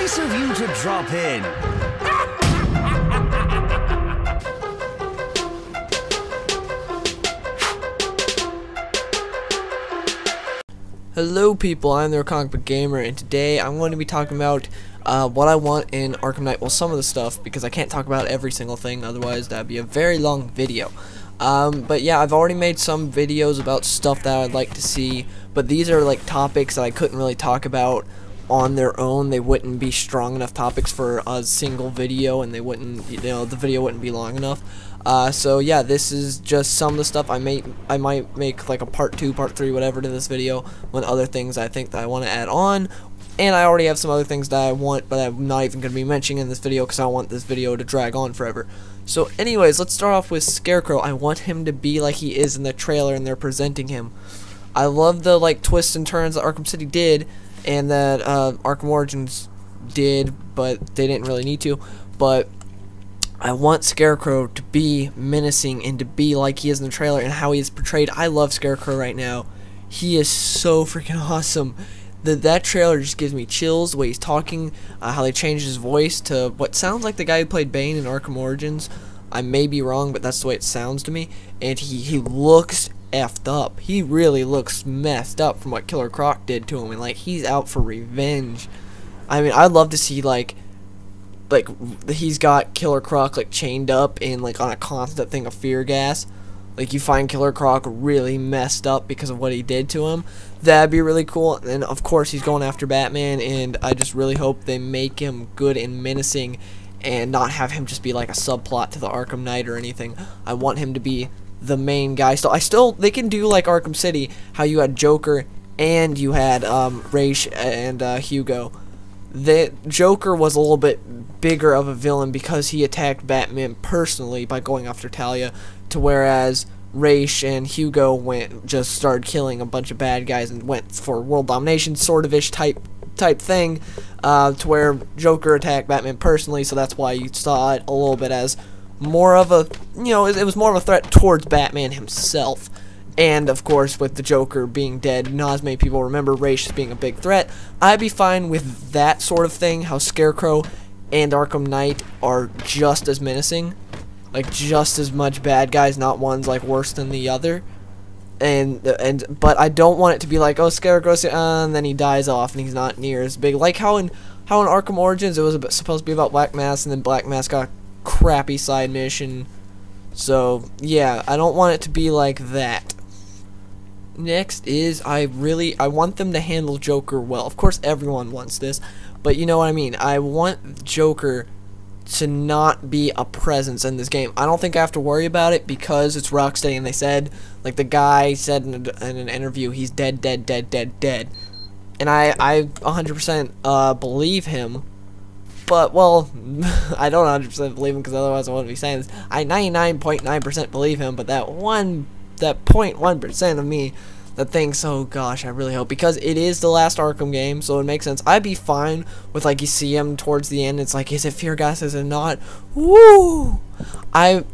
Nice of you to drop in. Hello people, I'm their comic book gamer, and today I'm going to be talking about what I want in Arkham Knight. Well, some of the stuff, because I can't talk about every single thing, otherwise that'd be a very long video. But yeah, I've already made some videos about stuff that I'd like to see, but these are like topics that I couldn't really talk about on their own. They wouldn't be strong enough topics for a single video, and they wouldn't, the video wouldn't be long enough. So yeah, this is just some of the stuff I might make like a part 2, part 3, whatever to this video, when other things I think that I want to add on. And I already have some other things that I want, but I'm not even going to be mentioning in this video because I don't want this video to drag on forever. So anyways, let's start off with Scarecrow. I want him to be like he is in the trailer and they're presenting him. I love the like twists and turns that Arkham City did, and that Arkham Origins did, but they didn't really need to. But I want Scarecrow to be menacing and to be like he is in the trailer and how he is portrayed. I love Scarecrow right now. He is so freaking awesome. That trailer just gives me chills, the way he's talking, how they changed his voice to what sounds like the guy who played Bane in Arkham Origins. I may be wrong, but that's the way it sounds to me. And he looks effed up. He really looks messed up from what Killer Croc did to him, and like he's out for revenge. I mean, I'd love to see like he's got Killer Croc like chained up and like on a constant thing of fear gas. Like you find Killer Croc really messed up because of what he did to him. That'd be really cool. And of course he's going after Batman, and I just really hope they make him good and menacing and not have him just be like a subplot to the Arkham Knight or anything. I want him to be the main guy. So they can do like Arkham City, how you had Joker and you had Ra's and Hugo. The Joker was a little bit bigger of a villain because he attacked Batman personally by going after Talia, to whereas Ra's and Hugo just started killing a bunch of bad guys and went for world domination sort of ish type thing, to where Joker attacked Batman personally. So that's why you saw it a little bit as more of a, it was more of a threat towards Batman himself. And of course, with the Joker being dead, not as many people remember Ra's as being a big threat. I'd be fine with that sort of thing, how Scarecrow and Arkham Knight are just as menacing, like just as much bad guys, not one's like worse than the other. But I don't want it to be like, oh, Scarecrow, and then he dies off and he's not near as big. Like how in Arkham Origins it was supposed to be about Black Mask, and then Black Mask got a crappy side mission. So yeah, I don't want it to be like that. Next is I want them to handle Joker well. Of course everyone wants this, but you know what I mean. I want Joker to not be a presence in this game. I don't think I have to worry about it because it's Rocksteady, and they said, like the guy said in an interview, he's dead. And I 100% believe him. But, well, I don't 100% believe him because otherwise I wouldn't be saying this. I 99.9% believe him, but that 0.1% of me that thinks, oh gosh, I really hope, because it is the last Arkham game, so it makes sense. I'd be fine with, like, you see him towards the end, it's like, is it fear gas, is it not? Woo! I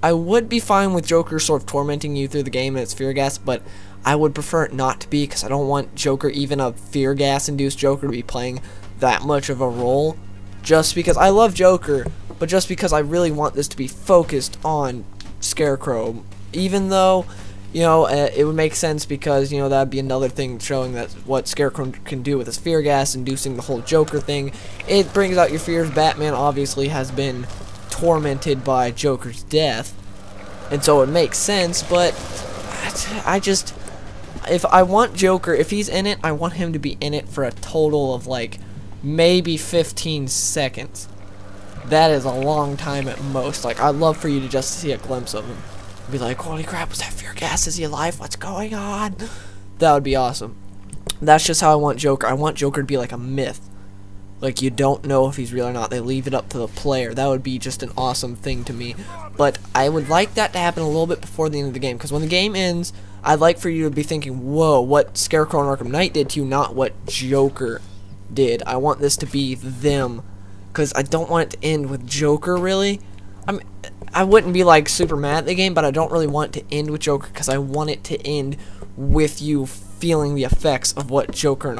would be fine with Joker sort of tormenting you through the game and it's fear gas, but I would prefer it not to be, because I don't want Joker, even a fear gas induced Joker, to be playing that much of a role. Just because I love Joker, but just because I really want this to be focused on Scarecrow, even though, it would make sense because, that'd be another thing showing that what Scarecrow can do with his fear gas, inducing the whole Joker thing. It brings out your fears. Batman obviously has been tormented by Joker's death, and so it makes sense, but if I want Joker, if he's in it, I want him to be in it for a total of, like, maybe 15 seconds. That is a long time at most. Like, I'd love for you to just see a glimpse of him. Be like, holy crap, was that fear gas? Is he alive? What's going on? That would be awesome. That's just how I want Joker. I want Joker to be like a myth. Like, you don't know if he's real or not. They leave it up to the player. That would be just an awesome thing to me. But I would like that to happen a little bit before the end of the game, because when the game ends, I'd like for you to be thinking, whoa, what Scarecrow and Arkham Knight did to you, not what Joker did. I want this to be them, because I don't want it to end with Joker, really. I wouldn't be like super mad at the game, but I don't really want it to end with Joker because I want it to end with you feeling the effects of what Joker and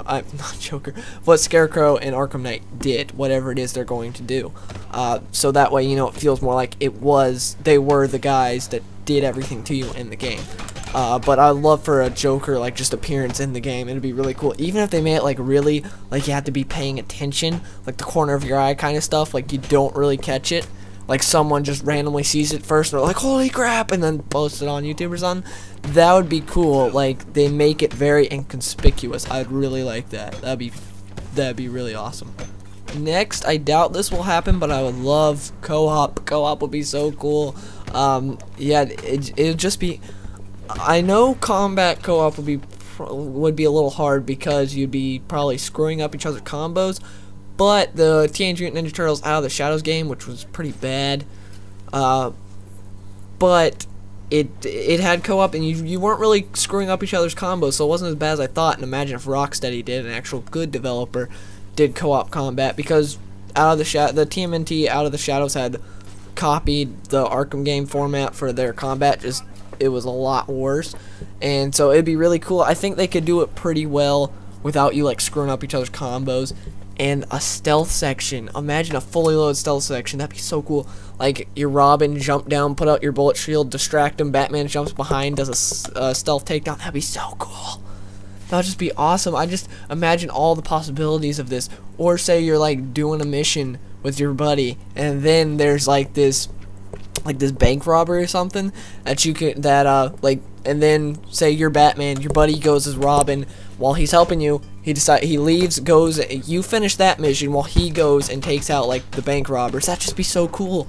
what Scarecrow and Arkham Knight did, whatever it is they're going to do. So that way, you know, it feels more like they were the guys that did everything to you in the game. But I'd love for a Joker, like, just appearance in the game. It'd be really cool. Even if they made it, like, really, like, you have to be paying attention, like, the corner of your eye kind of stuff, like, you don't really catch it. Like, someone just randomly sees it first, and they're like, holy crap, and then post it on YouTube or something. That would be cool. Like, they make it very inconspicuous. I'd really like that. That'd be really awesome. Next, I doubt this will happen, but I would love co-op. Co-op would be so cool. Yeah, it'd just be... I know combat co-op would be a little hard because you'd be probably screwing up each other's combos, but the Teenage Mutant Ninja Turtles Out of the Shadows game, which was pretty bad, but it had co-op, and you weren't really screwing up each other's combos, so it wasn't as bad as I thought. And imagine if Rocksteady did, an actual good developer, did co-op combat, because the TMNT Out of the Shadows had copied the Arkham game format for their combat. Just it was a lot worse, and so it'd be really cool. I think they could do it pretty well without you like screwing up each other's combos. And a stealth section. Imagine a fully loaded stealth section. That'd be so cool. Like, your Robin jump down, put out your bullet shield, distract him. Batman jumps behind, does a stealth takedown. That'd be so cool. That'd just be awesome. I just imagine all the possibilities of this. Or say you're like doing a mission with your buddy, and then there's like this bank robbery or something that you can and then say you're Batman, your buddy goes as Robin. While he's helping you, he leaves, goes, you finish that mission while he goes and takes out like the bank robbers. That'd just be so cool.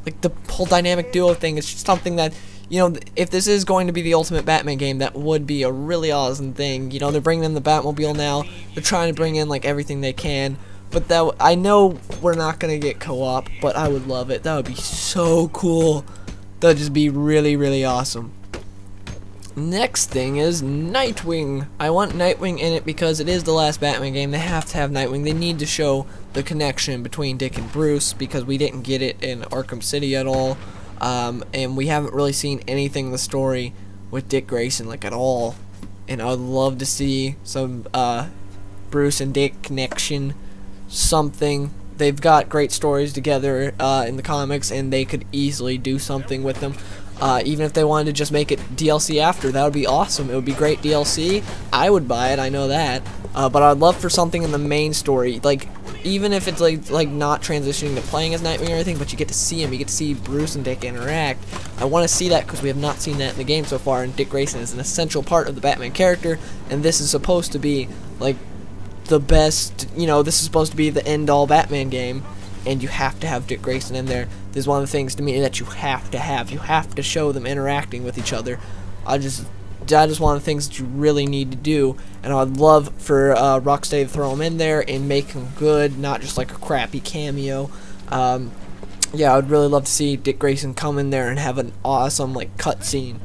Like, the whole dynamic duo thing is just something that, you know, if this is going to be the ultimate Batman game, that would be a really awesome thing. You know, they're bringing in the Batmobile now. They're trying to bring in like everything they can. But I know we're not gonna get co-op, but I would love it. That would be so cool. That'd just be really, really awesome. Next thing is Nightwing. I want Nightwing in it because it is the last Batman game. They have to have Nightwing. They need to show the connection between Dick and Bruce, because we didn't get it in Arkham City at all. And we haven't really seen anything in the story with Dick Grayson, like, at all. And I would love to see some Bruce and Dick connection, something. They've got great stories together in the comics, and they could easily do something with them. Even if they wanted to just make it DLC after, that would be awesome. It would be great DLC. I would buy it, I know that. But I'd love for something in the main story, like, even if it's like not transitioning to playing as Nightwing or anything, but you get to see him, you get to see Bruce and Dick interact. I want to see that because we have not seen that in the game so far, and Dick Grayson is an essential part of the Batman character, and this is supposed to be like the best, you know, this is supposed to be the end-all Batman game, and you have to have Dick Grayson in there. This is one of the things to me that you have to have. You have to show them interacting with each other. That is one of the things that you really need to do, and I'd love for Rocksteady to throw him in there and make him good, not just like a crappy cameo. Yeah, I'd really love to see Dick Grayson come in there and have an awesome like cutscene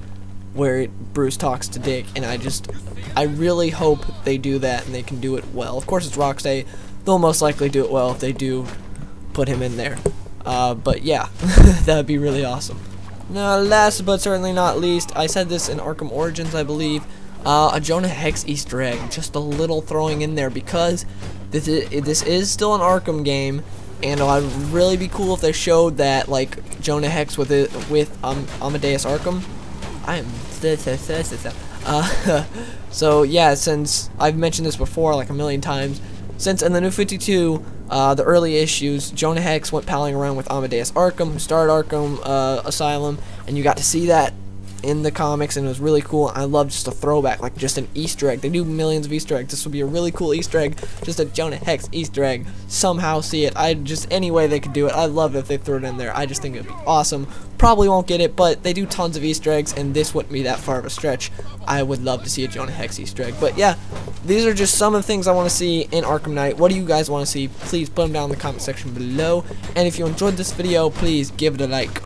where Bruce talks to Dick, and I really hope they do that and they can do it well. Of course, it's Rocksteady. They'll most likely do it well if they do put him in there. But yeah, that'd be really awesome. Now, last but certainly not least, I said this in Arkham Origins, I believe, a Jonah Hex Easter egg, just a little throwing in there, because this is still an Arkham game, and it'd really be cool if they showed that, like, Jonah Hex with Amadeus Arkham. So yeah, since I've mentioned this before like a million times, since in the New 52, the early issues, Jonah Hex went palling around with Amadeus Arkham, who started Arkham Asylum, and you got to see that in the comics, and it was really cool. I love just a throwback, like just an Easter egg. They do millions of Easter eggs. This would be a really cool Easter egg, just a Jonah Hex Easter egg. Somehow see it. Any way they could do it. I'd love it if they threw it in there. I just think it'd be awesome. Probably won't get it, but they do tons of Easter eggs, and this wouldn't be that far of a stretch. I would love to see a Jonah Hex Easter egg. But yeah, these are just some of the things I want to see in Arkham Knight. What do you guys want to see? Please put them down in the comment section below. And if you enjoyed this video, please give it a like.